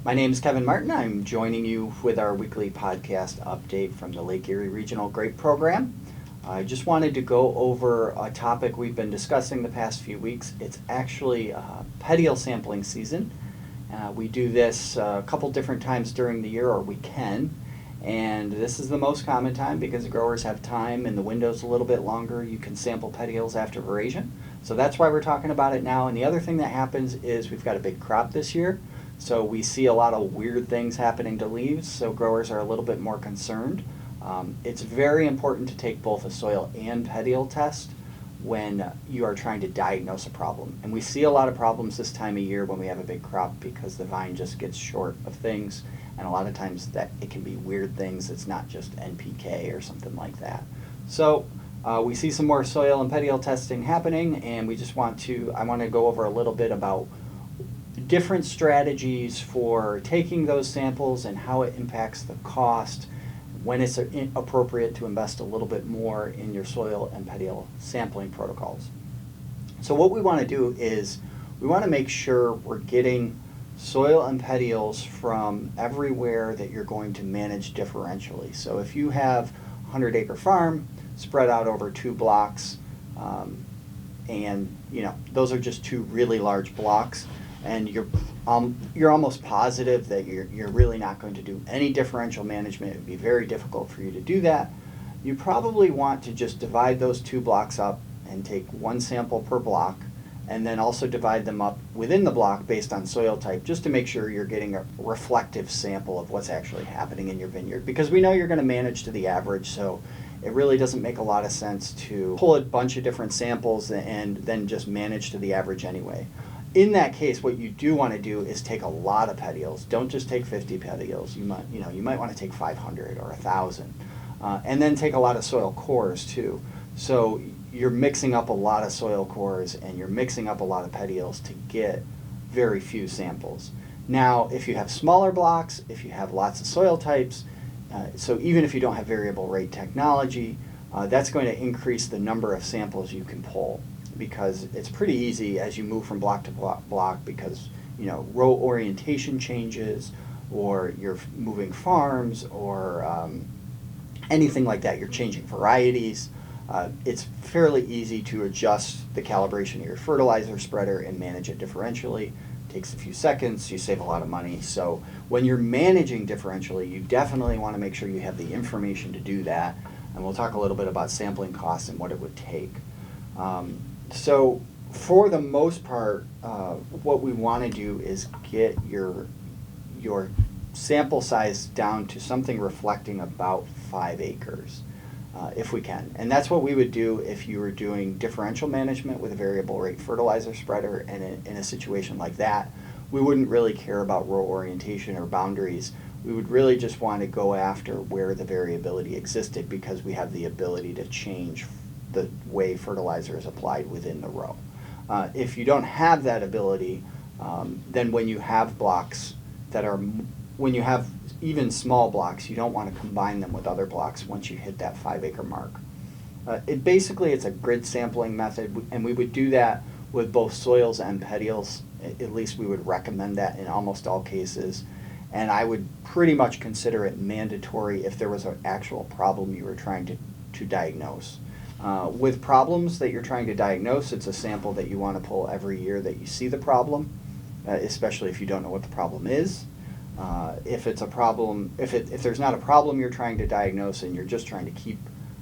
My name is Kevin Martin. I'm joining you with our weekly podcast update from the Lake Erie Regional Grape Program. I just wanted to go over a topic we've been discussing the past few weeks. It's actually Petiole sampling season. We do this a couple different times during the year, or we can. And this is the most common time because growers have time and the window's a little bit longer. You can sample petioles after veraison. So that's why we're talking about it now. And the other thing that happens is we've got a big crop this year. So we see a lot of weird things happening to leaves, so growers are a little bit more concerned. It's very important to take both a soil and petiole test when you are trying to diagnose a problem. And we see a lot of problems this time of year when we have a big crop because the vine just gets short of things, and a lot of times that it can be weird things. It's not just NPK or something like that. So we see some more soil and petiole testing happening, and I want to go over a little bit about different strategies for taking those samples and how it impacts the cost, when it's appropriate to invest a little bit more in your soil and petiole sampling protocols. So what we want to do is we want to make sure we're getting soil and petioles from everywhere that you're going to manage differentially. So if you have a 100-acre farm spread out over 2 blocks, and those are just 2 really large blocks, and you're almost positive that you're really not going to do any differential management. It would be very difficult for you to do that. You probably want to just divide those 2 blocks up and take 1 sample per block, and then also divide them up within the block based on soil type, just to make sure you're getting a reflective sample of what's actually happening in your vineyard, because we know you're going to manage to the average, so it really doesn't make a lot of sense to pull a bunch of different samples and then just manage to the average anyway. In that case, what you do want to do is take a lot of petioles. Don't just take 50 petioles. You might want to take 500 or 1,000, and then take a lot of soil cores too. So you're mixing up a lot of soil cores and you're mixing up a lot of petioles to get very few samples. Now, if you have smaller blocks, if you have lots of soil types, so even if you don't have variable rate technology, that's going to increase the number of samples you can pull, because it's pretty easy as you move from block to block because row orientation changes, or you're moving farms, or anything like that. You're changing varieties. It's fairly easy to adjust the calibration of your fertilizer spreader and manage it differentially. It takes a few seconds. You save a lot of money. So when you're managing differentially, you definitely want to make sure you have the information to do that. And we'll talk a little bit about sampling costs and what it would take. So for the most part, what we want to do is get your sample size down to something reflecting about 5 acres, if we can. And that's what we would do if you were doing differential management with a variable rate fertilizer spreader. And in a situation like that, we wouldn't really care about row orientation or boundaries. We would really just want to go after where the variability existed, because we have the ability to change the way fertilizer is applied within the row. If you don't have that ability, then when you have blocks when you have even small blocks, you don't want to combine them with other blocks once you hit that 5-acre mark. It's a grid sampling method, and we would do that with both soils and petioles. At least we would recommend that in almost all cases. And I would pretty much consider it mandatory if there was an actual problem you were trying to diagnose. With problems that you're trying to diagnose, it's a sample that you want to pull every year that you see the problem, especially if you don't know what the problem is. If it's a problem, if there's not a problem you're trying to diagnose and you're just trying to keep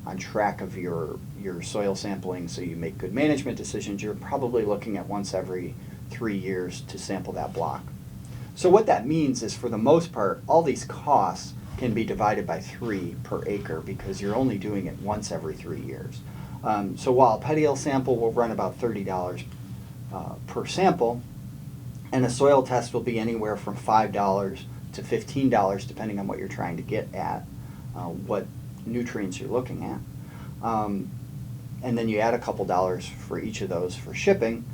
on track of your soil sampling so you make good management decisions, you're probably looking at once every 3 years to sample that block. So what that means is, for the most part, all these costs can be divided by 3 per acre, because you're only doing it once every 3 years. So while a petiole sample will run about $30 per sample, and a soil test will be anywhere from $5 to $15, depending on what you're trying to get at, what nutrients you're looking at. And then you add a couple dollars for each of those for shipping.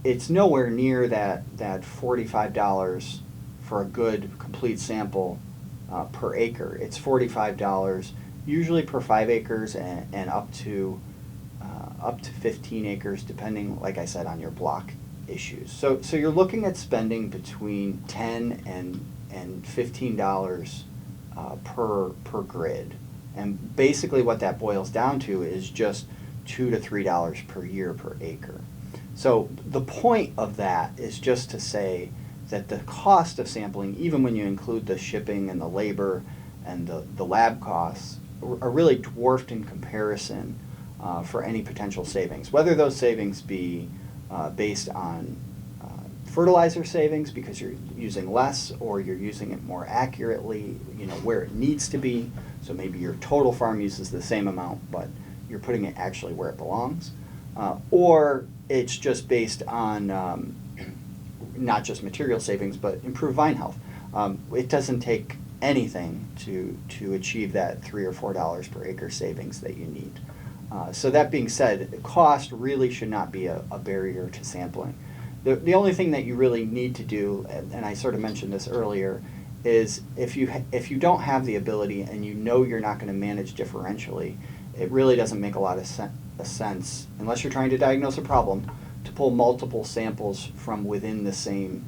It's nowhere near that $45 for a good complete sample per acre. It's $45 usually per 5 acres and up to up to 15 acres, depending, like I said, on your block issues. So you're looking at spending between $10 and $15 per grid. And basically what that boils down to is just $2 to $3 per year per acre. So the point of that is just to say that the cost of sampling, even when you include the shipping and the labor and the lab costs, are really dwarfed in comparison for any potential savings. Whether those savings be based on fertilizer savings because you're using less, or you're using it more accurately, where it needs to be. So maybe your total farm uses the same amount, but you're putting it actually where it belongs. Or it's just based on not just material savings, but improved vine health. It doesn't take anything to achieve that $3 or $4 per acre savings that you need. So that being said, cost really should not be a barrier to sampling. The only thing that you really need to do, and I sort of mentioned this earlier, is if you don't have the ability and you're not going to manage differentially, it really doesn't make a lot of sense, unless you're trying to diagnose a problem, to pull multiple samples from within the same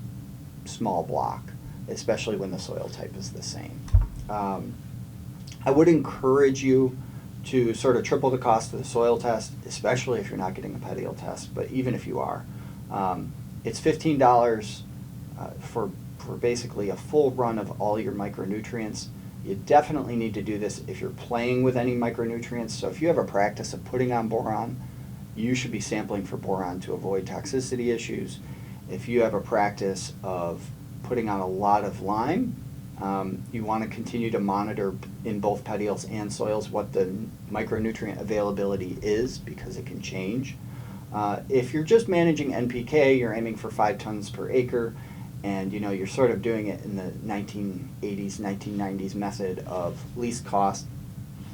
small block, especially when the soil type is the same. I would encourage you to sort of triple the cost of the soil test, especially if you're not getting a Petiole test, but even if you are. It's $15 for basically a full run of all your micronutrients. You definitely need to do this if you're playing with any micronutrients. So if you have a practice of putting on boron, you should be sampling for boron to avoid toxicity issues. If you have a practice of putting on a lot of lime, you want to continue to monitor in both petioles and soils what the micronutrient availability is, because it can change. If you're just managing NPK, you're aiming for 5 tons per acre, and you're sort of doing it in the 1980s, 1990s method of least cost,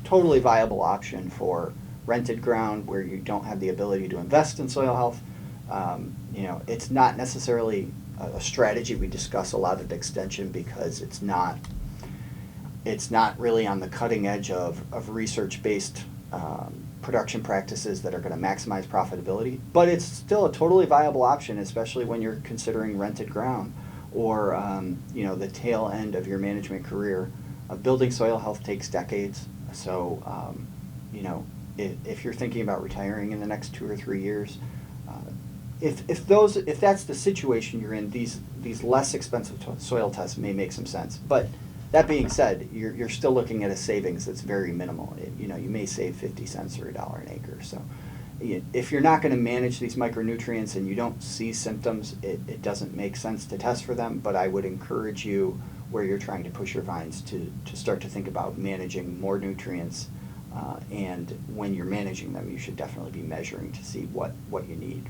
totally viable option for rented ground where you don't have the ability to invest in soil health. It's not necessarily a strategy we discuss a lot at Extension, because it's not really on the cutting edge of research-based production practices that are going to maximize profitability, but it's still a totally viable option, especially when you're considering rented ground or the tail end of your management career. Building soil health takes decades, so if you're thinking about retiring in the next 2 or 3 years, if that's the situation you're in, these less expensive soil tests may make some sense. But that being said, you're still looking at a savings that's very minimal. You may save 50 cents or $1 an acre. So if you're not going to manage these micronutrients and you don't see symptoms, it doesn't make sense to test for them. But I would encourage you, where you're trying to push your vines, to start to think about managing more nutrients. And when you're managing them, you should definitely be measuring to see what you need.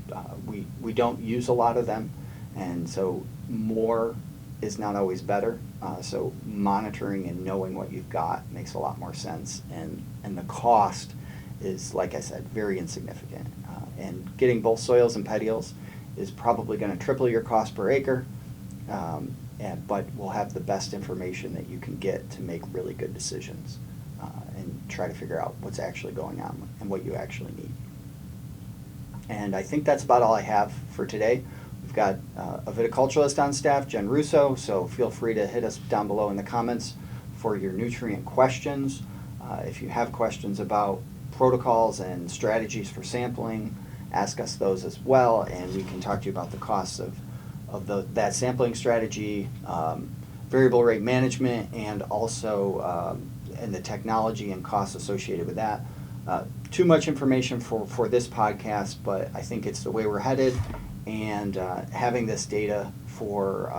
We don't use a lot of them, and so more is not always better. So monitoring and knowing what you've got makes a lot more sense, and the cost is, like I said, very insignificant. And getting both soils and petioles is probably going to triple your cost per acre, but we'll have the best information that you can get to make really good decisions and try to figure out what's actually going on and what you actually need. And I think that's about all I have for today. We've got a viticulturalist on staff, Jen Russo, so feel free to hit us down below in the comments for your nutrient questions. If you have questions about protocols and strategies for sampling, ask us those as well, and we can talk to you about the costs of that sampling strategy, variable rate management, and also and the technology and costs associated with that. Too much information for this podcast, but I think it's the way we're headed, and having this data for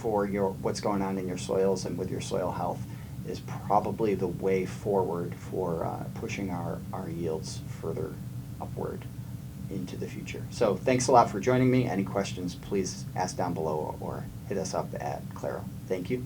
what's going on in your soils and with your soil health is probably the way forward for pushing our yields further upward into the future. So thanks a lot for joining me. Any questions, please ask down below or hit us up at Claro. Thank you.